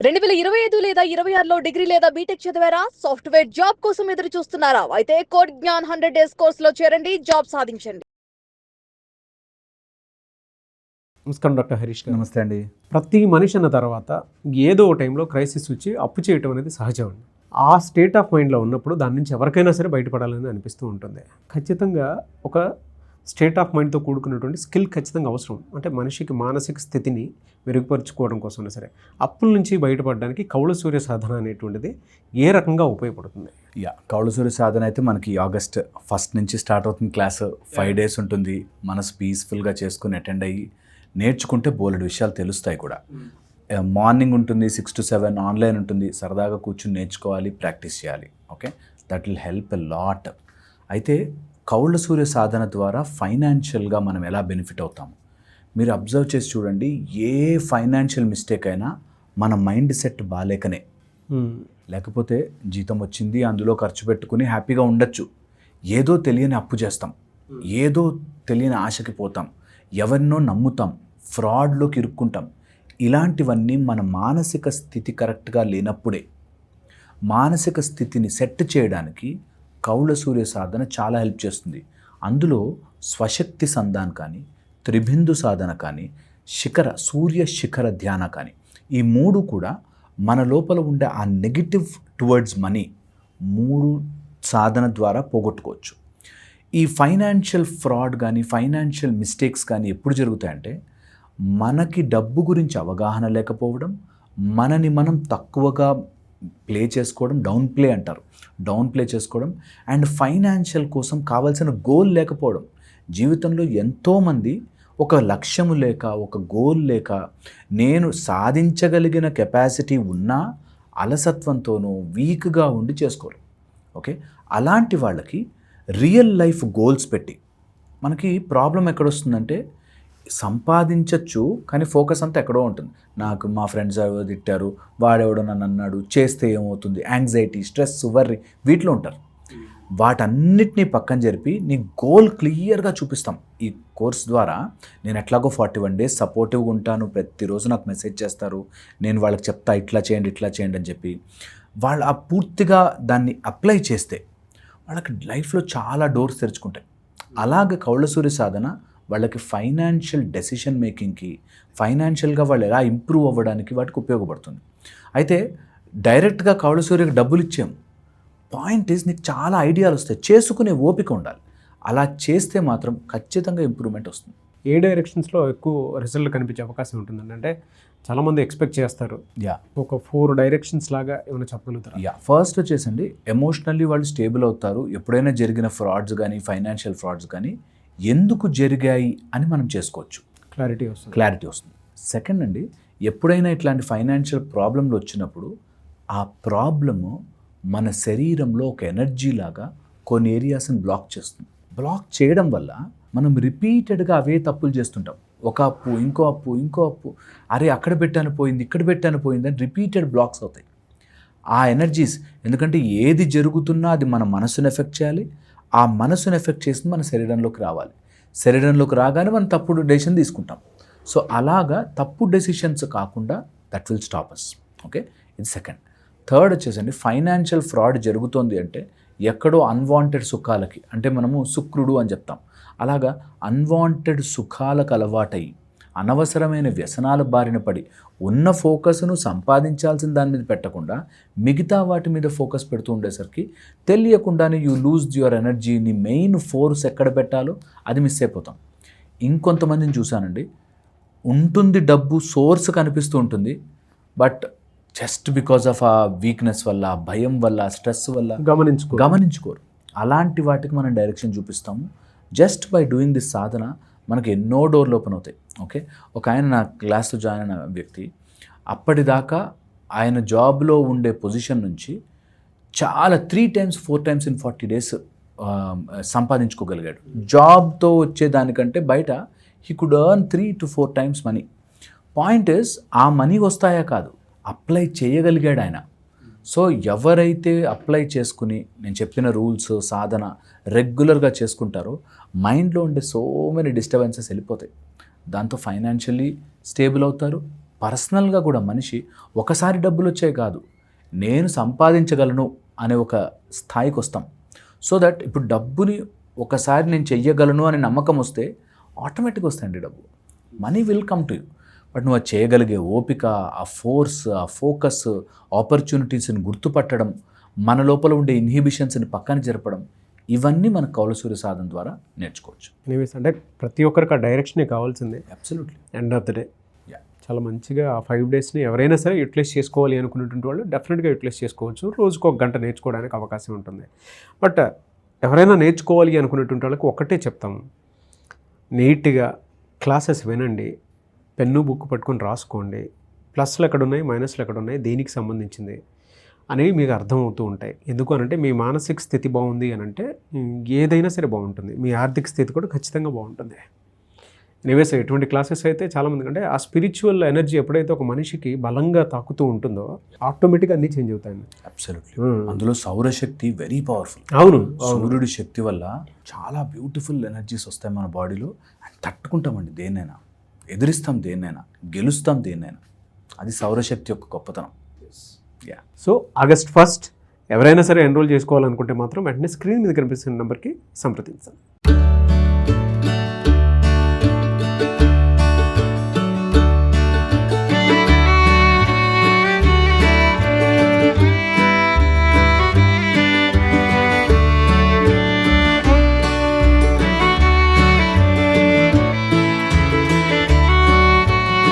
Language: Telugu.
2025 లేదా 26లో డిగ్రీ లేదా బీటెక్ చదివారా? సాఫ్ట్‌వేర్ జాబ్ కోసం ఎదురు చూస్తున్నారా? అయితే కోడ్ జ్ఞాన్ 100 డేస్ కోర్సులో చేరండి, జాబ్ సాధించండి. నమస్కారం డాక్టర్ హరీష్ గారు. నమస్తే అండి. ప్రతి మనిషి అన్న తర్వాత ఏదో ఒక టైంలో క్రైసిస్ వచ్చి అప్పు చేయటం అనేది సహజం అండి. ఆ స్టేట్ ఆఫ్ మైండ్లో ఉన్నప్పుడు దాని నుంచి ఎవరికైనా సరే బయటపడాలని అనిపిస్తూ ఉంటుంది. ఖచ్చితంగా ఒక స్టేట్ ఆఫ్ మైండ్తో కూడుకున్నటువంటి స్కిల్ ఖచ్చితంగా అవసరం. అంటే మనిషికి మానసిక స్థితిని మెరుగుపరుచుకోవడం కోసమైనా సరే అప్పుల నుంచి బయటపడడానికి కౌళ సూర్య సాధన అనేటువంటిది ఏ రకంగా ఉపయోగపడుతుంది? కౌళ సూర్య సాధన అయితే మనకి ఆగస్ట్ 1 నుంచి స్టార్ట్ అవుతుంది. క్లాస్ 5 days ఉంటుంది. మనసు పీస్ఫుల్గా చేసుకుని అటెండ్ అయ్యి నేర్చుకుంటే బోలెడు విషయాలు తెలుస్తాయి కూడా. మార్నింగ్ ఉంటుంది 6 to 7 ఆన్లైన్ ఉంటుంది. సరదాగా కూర్చుని నేర్చుకోవాలి, ప్రాక్టీస్ చేయాలి. Okay, that will help a lot. అయితే కౌళ సూర్య సాధన ద్వారా ఫైనాన్షియల్గా మనం ఎలా బెనిఫిట్ అవుతాము మీరు అబ్జర్వ్ చేసి చూడండి. ఏ ఫైనాన్షియల్ మిస్టేక్ అయినా మన మైండ్ సెట్ బాలేకనే. లేకపోతే జీతం వచ్చింది, అందులో ఖర్చు పెట్టుకుని హ్యాపీగా ఉండొచ్చు. ఏదో తెలియని అప్పు చేస్తాం, ఏదో తెలియని ఆశకి పోతాం, ఎవరినో నమ్ముతాం, ఫ్రాడ్లోకి ఇరుక్కుంటాం. ఇలాంటివన్నీ మన మానసిక స్థితి కరెక్ట్గా లేనప్పుడే. మానసిక స్థితిని సెట్ చేయడానికి కౌళ సూర్య సాధన చాలా హెల్ప్ చేస్తుంది. అందులో స్వశక్తి సంధాన్ కానీ, త్రిబిందు సాధన కానీ, సూర్య శిఖర ధ్యాన కానీ, ఈ 3 కూడా మన లోపల ఉండే ఆ నెగిటివ్ టువర్డ్స్ మనీ 3 సాధన ద్వారా పోగొట్టుకోవచ్చు. ఈ ఫైనాన్షియల్ ఫ్రాడ్ కానీ, ఫైనాన్షియల్ మిస్టేక్స్ కానీ ఎప్పుడు జరుగుతాయంటే మనకి డబ్బు గురించి అవగాహన లేకపోవడం, మనని మనం తక్కువగా ప్లే చేసుకోవడం, డౌన్ ప్లే చేసుకోవడం, అండ్ ఫైనాన్షియల్ కోసం కావాల్సిన గోల్ లేకపోవడం. జీవితంలో ఎంతోమంది ఒక లక్ష్యము లేక, ఒక గోల్ లేక, నేను సాధించగలిగిన కెపాసిటీ ఉన్నా అలసత్వంతోనూ వీక్గా ఉండి చేసుకోరు. ఓకే, అలాంటి వాళ్ళకి రియల్ లైఫ్ గోల్స్ పెట్టి, మనకి ప్రాబ్లం ఎక్కడొస్తుందంటే సంపాదించవచ్చు కానీ ఫోకస్ అంతా ఎక్కడో ఉంటుంది. నాకు మా ఫ్రెండ్స్ ఎవరో తిట్టారు, వాడెవడో నన్ను అన్నాడు, చేస్తే ఏమవుతుంది, యాంగ్జైటీ, స్ట్రెస్, వర్రీ, వీటిలో ఉంటారు. వాటన్నిటినీ పక్కన జరిపి నీ గోల్ క్లియర్గా చూపిస్తాం. ఈ కోర్స్ ద్వారా నేను ఎట్లాగో 41 days సపోర్టివ్గా ఉంటాను. ప్రతిరోజు నాకు మెసేజ్ చేస్తారు, నేను వాళ్ళకి చెప్తా ఇట్లా చేయండి అని చెప్పి. వాళ్ళు ఆ పూర్తిగా దాన్ని అప్లై చేస్తే వాళ్ళకి లైఫ్లో చాలా డోర్స్ తెరుచుకుంటాయి. అలాగే కౌళ సూర్య సాధన వాళ్ళకి ఫైనాన్షియల్ డెసిషన్ మేకింగ్కి, ఫైనాన్షియల్గా వాళ్ళు ఎలా ఇంప్రూవ్ అవ్వడానికి వాటికి ఉపయోగపడుతుంది. అయితే డైరెక్ట్గా కౌళ సూర్యకి డబ్బులు ఇచ్చాము. పాయింట్ ఈజ్ నీకు చాలా ఐడియాలు వస్తాయి, చేసుకునే ఓపిక ఉండాలి. అలా చేస్తే మాత్రం ఖచ్చితంగా ఇంప్రూవ్మెంట్ వస్తుంది. ఏ డైరెక్షన్స్లో ఎక్కువ రిజల్ట్ కనిపించే అవకాశం ఉంటుందండి? అంటే చాలామంది ఎక్స్పెక్ట్ చేస్తారు, ఒక 4 డైరెక్షన్స్ లాగా ఏమైనా చెప్పగలుగుతారు? ఫస్ట్ వచ్చేసండి, ఎమోషనల్లీ వాళ్ళు స్టేబుల్ అవుతారు. ఎప్పుడైనా జరిగిన ఫ్రాడ్స్ కానీ, ఫైనాన్షియల్ ఫ్రాడ్స్ కానీ ఎందుకు జరిగాయి అని మనం చేసుకోవచ్చు, క్లారిటీ వస్తుంది. సెకండ్ అండి, ఎప్పుడైనా ఇట్లాంటి ఫైనాన్షియల్ ప్రాబ్లంలు వచ్చినప్పుడు ఆ ప్రాబ్లము మన శరీరంలో ఒక ఎనర్జీ లాగా కొన్ని ఏరియాస్ని బ్లాక్ చేస్తుంది. బ్లాక్ చేయడం వల్ల మనం రిపీటెడ్గా అవే తప్పులు చేస్తుంటాం. ఒక అప్పు, ఇంకో అప్పు, అరే అక్కడ పెట్టాను పోయింది, ఇక్కడ పెట్టాను పోయింది అని రిపీటెడ్ బ్లాక్స్ అవుతాయి. ఆ ఎనర్జీస్, ఎందుకంటే ఏది జరుగుతున్నా అది మన మనసును ఎఫెక్ట్ చేయాలి, ఆ మనసును ఎఫెక్ట్ చేసింది మన శరీరంలోకి రావాలి. శరీరంలోకి రాగానే మనం తప్పుడు డెసిషన్ తీసుకుంటాం. సో అలాగా తప్పు డెసిషన్స్ కాకుండా that will stop us. Okay, ఇది సెకండ్. థర్డ్ వచ్చేసండి, ఫైనాన్షియల్ ఫ్రాడ్ జరుగుతోంది అంటే ఎక్కడో అన్వాంటెడ్ సుఖాలకి, అంటే మనము శుక్రుడు అని చెప్తాం, అలాగా అన్వాంటెడ్ సుఖాలకు అలవాటై అనవసరమైన వ్యసనాల బారిన పడి ఉన్న ఫోకస్ను సంపాదించాల్సిన దాని మీద పెట్టకుండా మిగతా వాటి మీద ఫోకస్ పెడుతూ ఉండేసరికి తెలియకుండానే యూ లూజ్ యువర్ ఎనర్జీ. నీ మెయిన్ ఫోర్స్ ఎక్కడ పెట్టాలో అది మిస్ అయిపోతాం. ఇంకొంతమందిని చూశానండి, ఉంటుంది డబ్బు, సోర్స్ కనిపిస్తూ ఉంటుంది, బట్ జస్ట్ బికాజ్ ఆఫ్ ఆ వీక్నెస్ వల్ల, భయం వల్ల, స్ట్రెస్ వల్ల గమనించుకోరు. అలాంటి వాటికి మనం డైరెక్షన్ చూపిస్తాము. జస్ట్ బై డూయింగ్ దిస్ సాధన మనకి ఎన్నో డోర్లు ఓపెన్ అవుతాయి. ఓకే, ఒక ఆయన నా క్లాస్లో జాయిన్ అయిన వ్యక్తి, అప్పటిదాకా ఆయన జాబ్లో ఉండే పొజిషన్ నుంచి చాలా 3 times 4 times in 40 days సంపాదించుకోగలిగాడు. జాబ్తో వచ్చేదానికంటే బయట he could earn 3 to 4 times money. Point is, ఆ మనీ వస్తాయా కాదు, అప్లై చేయగలిగాడు ఆయన. సో ఎవరైతే అప్లై చేసుకుని నేను చెప్పిన రూల్స్, సాధన రెగ్యులర్గా చేసుకుంటారో మైండ్లో ఉండే సో మెనీ డిస్టర్బెన్సెస్ వెళ్ళిపోతాయి. దాంతో ఫైనాన్షియల్లీ స్టేబుల్ అవుతారు, పర్సనల్గా కూడా మనిషి ఒకసారి డబ్బులు వచ్చాయి కాదు, నేను సంపాదించగలను అనే ఒక స్థాయికి వస్తాం. సో దట్ ఇప్పుడు డబ్బుని ఒకసారి నేను చెయ్యగలను అనే నమ్మకం వస్తే ఆటోమేటిక్గా వస్తాయండి డబ్బు. Money will come to you. But నువ్వు అది చేయగలిగే ఓపిక, ఆ ఫోర్స్, ఆ ఫోకస్, ఆపర్చునిటీస్ని గుర్తుపట్టడం, మన లోపల ఉండే ఇన్హిబిషన్స్ని పక్కన జరపడం, ఇవన్నీ మన కౌలసూర్య సాధన ద్వారా నేర్చుకోవచ్చు. ఎనీవేస్ అంటే ప్రతి ఒక్కరికి ఆ డైరెక్షనే కావాల్సిందే. Absolutely. End of the day Yeah. చాలా మంచిగా ఆ 5 డేస్ని ఎవరైనా సరే యూటిలైజ్ చేసుకోవాలి అనుకునేటువంటి వాళ్ళు డెఫినెట్గా యూటిలైజ్ చేసుకోవచ్చు. రోజుకు 1 గంట నేర్చుకోవడానికి అవకాశం ఉంటుంది. బట్ ఎవరైనా నేర్చుకోవాలి అనుకునేటువంటి వాళ్ళకి ఒకటే చెప్తాము, నీట్గా క్లాసెస్ వినండి, పెన్ను బుక్ పట్టుకొని రాసుకోండి, ప్లస్లు ఎక్కడున్నాయి, మైనస్లు ఎక్కడున్నాయి, దేనికి సంబంధించింది అనేవి మీకు అర్థమవుతూ ఉంటాయి. ఎందుకు అనంటే మీ మానసిక స్థితి బాగుంది అని అంటే ఏదైనా సరే బాగుంటుంది, మీ ఆర్థిక స్థితి కూడా ఖచ్చితంగా బాగుంటుంది. ఎనీవేస్ ఎటువంటి క్లాసెస్ అయితే చాలామంది అంటే ఆ స్పిరిచువల్ ఎనర్జీ ఎప్పుడైతే ఒక మనిషికి బలంగా తాకుతూ ఉంటుందో ఆటోమేటిక్గా అన్నీ చేంజ్ అవుతాయండి. అబ్సల్యూట్లీ. అందులో సౌరశక్తి వెరీ పవర్ఫుల్. అవును, సూర్యుడి శక్తి వల్ల చాలా బ్యూటిఫుల్ ఎనర్జీస్ వస్తాయి మన బాడీలో. అండ్ తట్టుకుంటామండి దేన్నైనా, ఎదిరిస్తాం దేన్నైనా, గెలుస్తాం దేన్నైనా. అది సౌరశక్తి యొక్క గొప్పతనం. యా. సో August 1 ఎవరైనా సరే ఎన్రోల్ చేసుకోవాలనుకుంటే మాత్రం వెంటనే స్క్రీన్ మీద కనిపిస్తున్న నెంబర్కి సంప్రదించండి.